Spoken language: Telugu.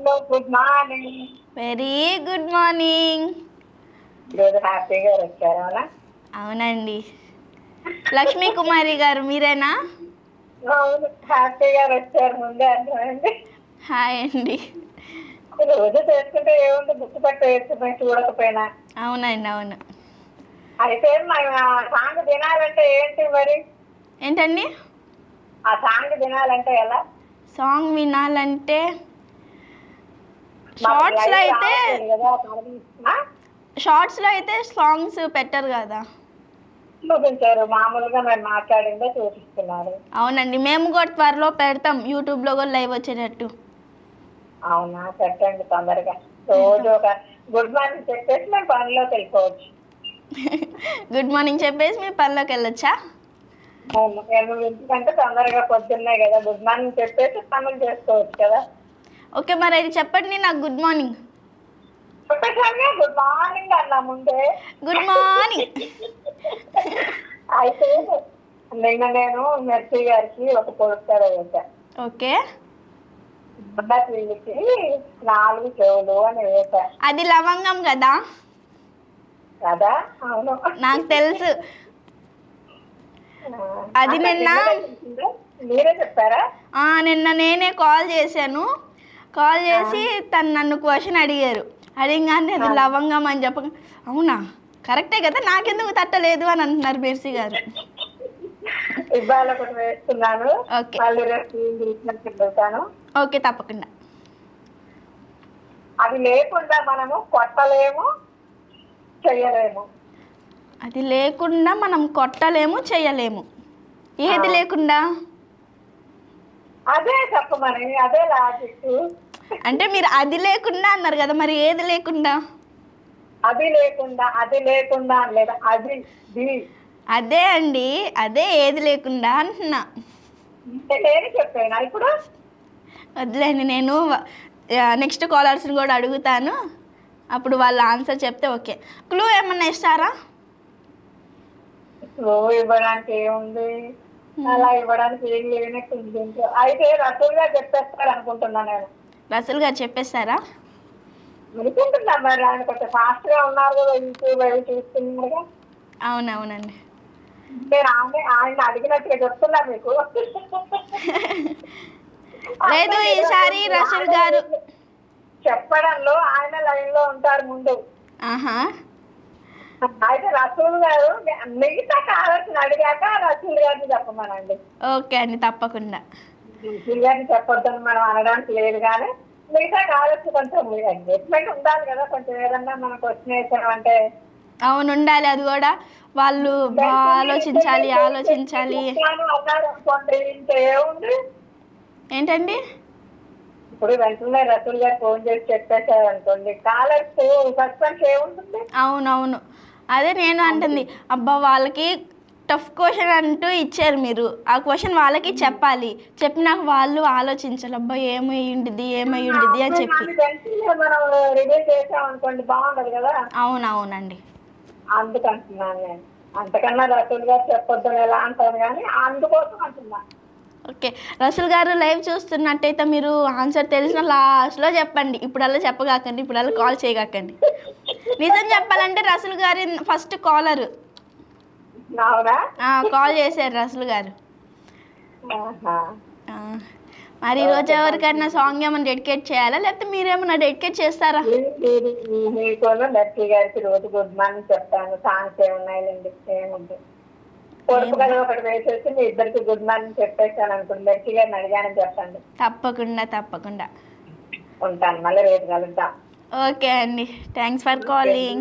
Hello good morning. Very good morning. ఈరోజు హ్యాపీ గారు వచ్చారు అవునా? అవునండి. లక్ష్మీ కుమారి గారు మీరేనా? అవును, హ్యాపీ గారు వచ్చారు ముందే అర్థమైంది. హాయ్ అండి. రోజు చేసుకుంటే ఏముంది, గుర్తుపట్టు వేసుకుని చూడకపోయినా. అవునండి, అవును. అయితే సాంగ్ తినాలంటే ఏంటి మరి? ఏంటండి? ఆ సాంగ్ తినాలంటే ఎలా? సాంగ్ వినాలంటే మాకు షార్ట్స్లో లైవ్ అయితే రావట్లేదు కదా, షార్ట్స్లో అయితే సాంగ్స్ పెట్టరు కదా. చూపించారు, మామూలుగా మేము మాట్లాడిందే చూపిస్తున్నారు. అవునండి, మేము కూడా త్వరలో పెడతాం యూట్యూబ్లో కూడా లైవ్ వచ్చేటట్టు. అవునా, పెట్టండి తొందరగా. రోజు ఒక గుడ్ మార్నింగ్ చెప్పేసి మేము పనిలోకి వెళ్ళిపోవచ్చు. గుడ్ మార్నింగ్ చెప్పేసి మీ పనిలోకి వెళ్ళొచ్చా? అవును, 8 తొందరగా పొద్దున్నే కదా, గుడ్ మార్నింగ్ చెప్పేసి పనులు చేసుకోవచ్చు కదా. ఓకే, మరి అది చెప్పండి నాకు గుడ్ మార్నింగ్. చెప్పేసాగా గుడ్ మార్నింగ్ అన్నా ముందే. Good morning. అయితే నిన్న నేను మెర్సీ గారికి ఒక పోస్టర్ వేశాను. ఓకే, పిల్లికి 4 చెవులు అని వేశా. అది లవంగం కదా? కదా, అవును, నాకు తెలుసు. అది నిన్న మీరే చెప్పారా? నిన్న నేనే కాల్ చేశాను. కాల్ చేసి తను నన్ను క్వశ్చన్ అడిగారు. అడిగానే అది లవంగం అని చెప్పక, అవునా కరెక్టే కదా, నాకెందుకు తట్టలేదు అని అంటున్నారు మెర్సీ గారు. ఇవాళ ఒకటి వేస్తున్నాను. ఓకే, మళ్ళీ రేపు వెళ్తాను. ఓకే, తప్పకుండా. అది లేకుండా మనము కొట్టలేము, చెయ్యలేము. అది లేకుండా మనం కొట్టలేము, చెయ్యలేము. ఏది లేకుండా? అదే చెప్పమని, అదే లాజిక్. అంటే మీరు అది లేకుండా అన్నారు కదా, మరి ఏది లేకుండా? అది లేకుండా లేదా అది అదే అండి, అదే ఏది లేకుండా అంటున్నా. నేను చెప్పాను ఇప్పుడు. వదిలేండి, నేను నెక్స్ట్ కాలర్స్ని కూడా అడుగుతాను, అప్పుడు వాళ్ళ ఆన్సర్ చెప్తే ఓకే. క్లూ ఏమన్నా ఇస్తారా? ఇవ్వడానికి ఏముంది, అలా ఇవ్వడానికి ఏం లేనట్టుంది. అయితే రసూలుగా చెప్పేస్తారు అనుకుంటున్నా నేను. రసూల్ గారు చెప్పేస్తారా? అనుకుంటున్నా, మరి ఆయన కొంచెం ఫాస్ట్ గా ఉన్నారు కదా, యూట్యూబ్ అవి చూస్తున్నారుగా. అవునవునండి. నేను ఆయన అడిగినట్టుగా చెప్తున్నా మీకు. లేదు, ఈసారి రసూల్ గారు చెప్పడంలో ఆయన లైన్ లో ఉంటారు ముందు. ఆహా, అయితే రసూల్ గారు మిగతా కావాల్సిన అడిగాక రసూల్ గారిని చెప్పమనండి. ఓకే అండి, తప్పకుండా. రసూల్ గారిని చెప్పొద్దని మనం అనడానికి లేదు, కానీ మిగతా కావాల్సి కొంచెం ఎంగేజ్మెంట్ ఉండాలి కదా, కొంచెం ఏదన్నా మనకు వచ్చిన వేసామంటే. అవును, ఉండాలి. అది కూడా వాళ్ళు ఆలోచించాలి. అన్నారు అనుకోండి, ఇంకేముంది. ఏంటండి? ఇప్పుడు వెంటనే రసూల్ గారు ఫోన్ చేసి చెప్పేశారు అనుకోండి, కాలర్స్ సస్పెన్స్ ఏముంటుంది. అవునవును, అదే నేను అంటుంది. అబ్బా, వాళ్ళకి టఫ్ క్వశ్చన్ అంటూ ఇచ్చారు మీరు, ఆ క్వశ్చన్ వాళ్ళకి చెప్పాలి. చెప్పినాక వాళ్ళు ఆలోచించాలి, అబ్బా ఏమై ఉండిద్ది అని చెప్పి. మనం రివీల్ చేసాం అనుకోండి, బాగుండదు కదా. అవునవునండి, అందుకంటున్నాను నేను. అంతకన్నా రసూల్ గారు చెప్పొద్దని ఎలా అంటారు, కానీ అందుకోసం అంటున్నా. ఓకే, రసూల్ గారు లైవ్ చూస్తున్నట్టయితే మీరు ఆన్సర్ తెలిసిన లాస్ట్లో చెప్పండి. ఇప్పుడల్లా చెప్పగాకండి, ఇప్పుడల్లా కాల్ చేయగాకండి. నిజం చెప్పాలంటే రసూల్ గారి ఫస్ట్ కాలర్ కాల్ చేశారు రసూల్ గారు. మరి ఈరోజు ఎవరికైనా సాంగ్ ఏమైనా డెడికేట్ చేయాలా, లేకపోతే మీరేమైనా డెడికేట్ చేస్తారా? లక్కీ గారికి రోజు గుడ్ మార్నింగ్ చెప్తాను. సాంగ్స్ ఏమున్నాయండి, ఏముంది. పొడుపు కథ ఒకటి వేసేసి మీ ఇద్దరికి గుడ్ మార్నింగ్ చెప్పేసాను అనుకోండి, లక్కీ గారిని అడిగానని చెప్పండి. తప్పకుండా. ఉంటాను, మళ్ళీ రేపు కలుద్దాం. ఓకే అండి, థ్యాంక్స్ ఫర్ కాలింగ్.